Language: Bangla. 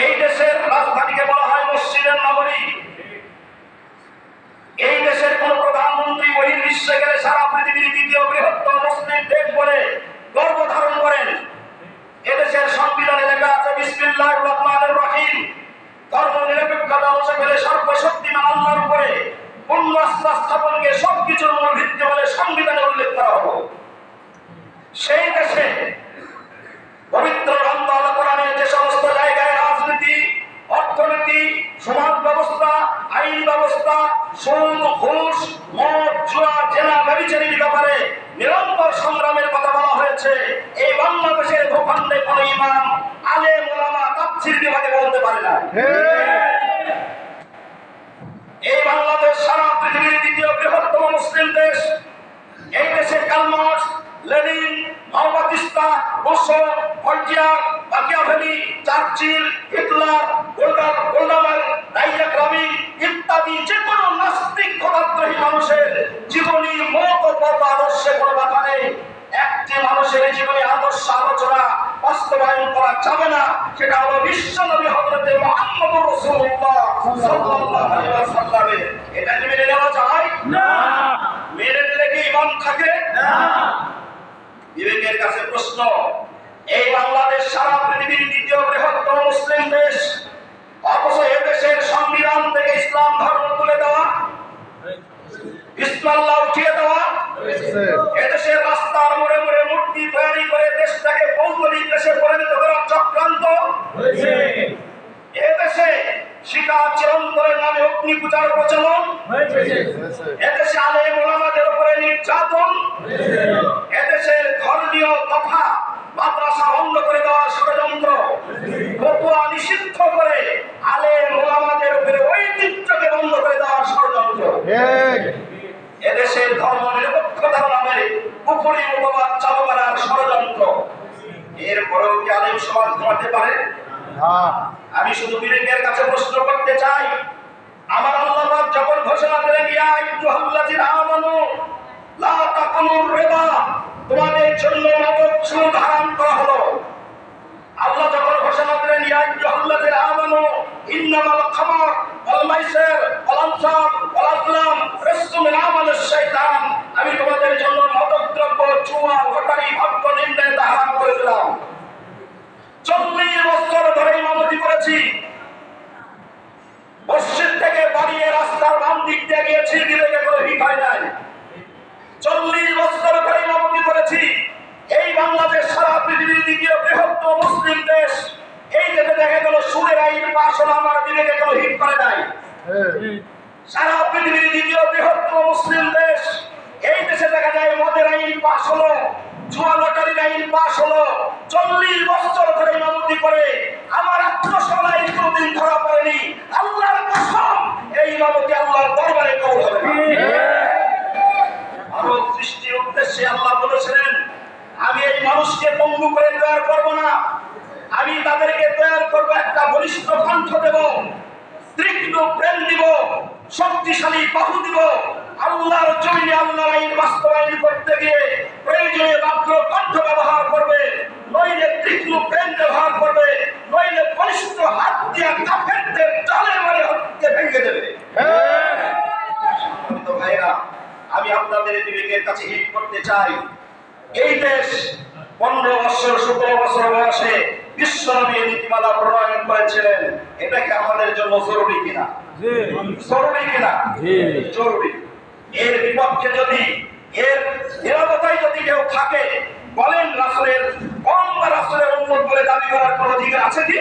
এই দেশের রাজধানীকে বলা হয় মসজিদের নগরী। এই দেশের কোন প্রধানমন্ত্রী বহির্বিশ্বে গেলে সারা পৃথিবীর দ্বিতীয় বৃহত্তম মুসলিম দেশ বলে গর্ব ধারণ করেন। এদেশের সংবিধানে লেখা আছে বিসমিল্লাহির রহমানির রহিম। ধর্ম নিরপেক্ষতা মুছে ফেলে সর্বশক্তিমান আল্লাহর উপরে পূর্ণ আস্থা স্থাপনকে সবকিছুর মূল ভিত্তি বলে সংবিধানে উল্লেখ করা হলো। সেই দেশে পবিত্র গ্রন্থ আল কোরআনে যে সমস্ত জায়গায় রাজনীতি, অর্থনীতি, সমাজ ব্যবস্থা, আইন ব্যবস্থা, সুদ, ঘুষ, মদ, জুয়া, জেনা, ব্যভিচারীর ব্যাপারে নিরন্তর সংগ্রামের কথা বলা হয়েছে, এই বাংলাদেশের ভূখণ্ডে কোন ইমাম, আলেম, ওলামা তাফসীর বিভাগে বলতে পারে না। এই বাংলাদেশ সারা পৃথিবীর দ্বিতীয় বৃহত্তম মুসলিম দেশ। এই দেশে কার্ল মার্কস, লেনিন, মাওবাদিস্তা, Rousseau, Voltaire, Machiavelli, Churchill, Hitler, Golda Meir, ডাইয়াক রাবি ইত্যাদি যে কোনো নাস্তিক খোদাদ্রোহী মানুষের জীবনী, মত ও পথ আদর্শে কোনো বাধা নেই। একটি মানুষের জীবনী আদর্শ আলোচনা বাস্তবায়ন করা যাবে না, সেটা হলো বিশ্বনবী হযরত মুহাম্মদুর রাসূলুল্লাহ সাল্লাল্লাহু আলাইহি ওয়াসাল্লামের। এটা কি মেনে নেওয়া যায়? না। মেনে নিলে কি ঈমান থাকে? না। বিবেকের কাছে প্রশ্ন, এই বাংলাদেশ সারা পৃথিবীর দ্বিতীয় বৃহত্তম মুসলিম দেশ, অথচ এদেশের সংবিধান থেকে ইসলাম ধর্ম তুলে দেওয়া, ইসলাল্লাহ উঠিয়ে দেওয়া, এদেশের রাস্তার মোড়ে মোড়ে মূর্তি তৈরি করে দেশটাকে ভৌগোলিক দেশে পরিণত করার চক্রান্ত হয়েছে। এদেশে শিকা চিরন্তরের নামে অগ্নি পূজার প্রচলন হয়েছে। এদেশে আলেম ওলামাদের উপরে নির্যাতন, এদেশের ধর্মীয় তথা মাদ্রাসা বন্ধ করে দেওয়ার ষড়যন্ত্র, ফতোয়া নিষিদ্ধ করে আলেম ওলামাদের উপরে ঐতিহ্যকে বন্ধ করে দেওয়ার ষড়যন্ত্র, এদেশের ধর্ম নিরপেক্ষতার নামে কুফরি মতবাদ চালু করার ষড়যন্ত্র। এরপরেও কি আলেম সমাজ ঘটাতে পারে? আমি শুধু বিবেকের কাছে প্রশ্ন করতে চাই, আমার আল্লাহ পাক যখন ঘোষণা দিলেন ইয়া আইয়ুহাল্লাযীনা আমানু লা তাকুলুর রিবা, তোমাদের জন্য নগদ সুদ হারাম করা হলো। আল্লাহ যখন ঘোষণা দিলেন ইয়া আইয়ুহাল্লাযীনা আমানু ইন্নামাল খামর ওয়াল মাইসির ওয়াল আনসাব ওয়াল আজলাম রিজসুম মিন আমালিশ শাইতান, আমি তোমাদের জন্য মাদকদ্রব্য, জুয়া, লটারি, ভাগ্য নির্ণয় হারাম করে দিলাম। 40 বছর ধরে ইমামতি করেছি, মসজিদ থেকে বাড়িয়ে রাস্তার বাম দিক দিয়ে গিয়েছি, বিবেকে কোনো হিট হয় নাই। 40 বছর ধরে ইমামতি করেছি। এই বাংলাদেশ সারা পৃথিবীর দ্বিতীয় বৃহত্তম মুসলিম দেশ। এই দেশে দেখা গেল সুদের আইন পাশ হলো, আমার বিবেকে কোনো হিট করে নাই। সারা পৃথিবীর দ্বিতীয় বৃহত্তম মুসলিম দেশ। এই দেশে দেখা যায় মদের আইন পাশ হলো, জুয়া লটারির আইন পাশ হলো। 40 বছর ধরে ইমামতি করে আমার আত্মসমায় কোনদিন ধরা পড়েনি। আল্লাহর কসম, এই ইমামতি আল্লাহর দরবারে কবুল হবে না। মানব সৃষ্টির উদ্দেশ্যে আল্লাহ বলেছিলেন, আমি এই মানুষকে পঙ্গু করে তৈরি করব না, আমি তাদেরকে তৈরি করব, একটা বলিষ্ঠ কণ্ঠ দেব, তীক্ষ্ণ প্রেম দিব, শক্তিশালী বাহু দিব। আল্লাহর জমিনে আল্লাহর আইন বাস্তবায়ন করতে গিয়ে প্রয়োজনে বাক্য কণ্ঠ ব্যবহার করবে, নইলে তীক্ষ্ণ প্রেম ব্যবহার করবে, নইলে বলিষ্ঠ হাত দিয়ে কাফেরদের জালে মারে হত্যা ভেঙে দেবে। ভাইরা, আমি আপনাদের বিবেকের কাছে হিট করতে চাই, এই দেশ 15 বছর 17 বছর বয়সে বিশ্বনবী নীতিমালা প্রণয়ন করেছিলেন। এটা কি আমাদের জন্য জরুরি কিনা? জরুরি কিনা? জরুরি। এর বিপক্ষে যদি, এর নিরবতায় যদি কেউ থাকে, বলেন রাসূলের কম বা রাসূলের উম্মত বলে দাবি করার কোনো অধিকার আছে কি?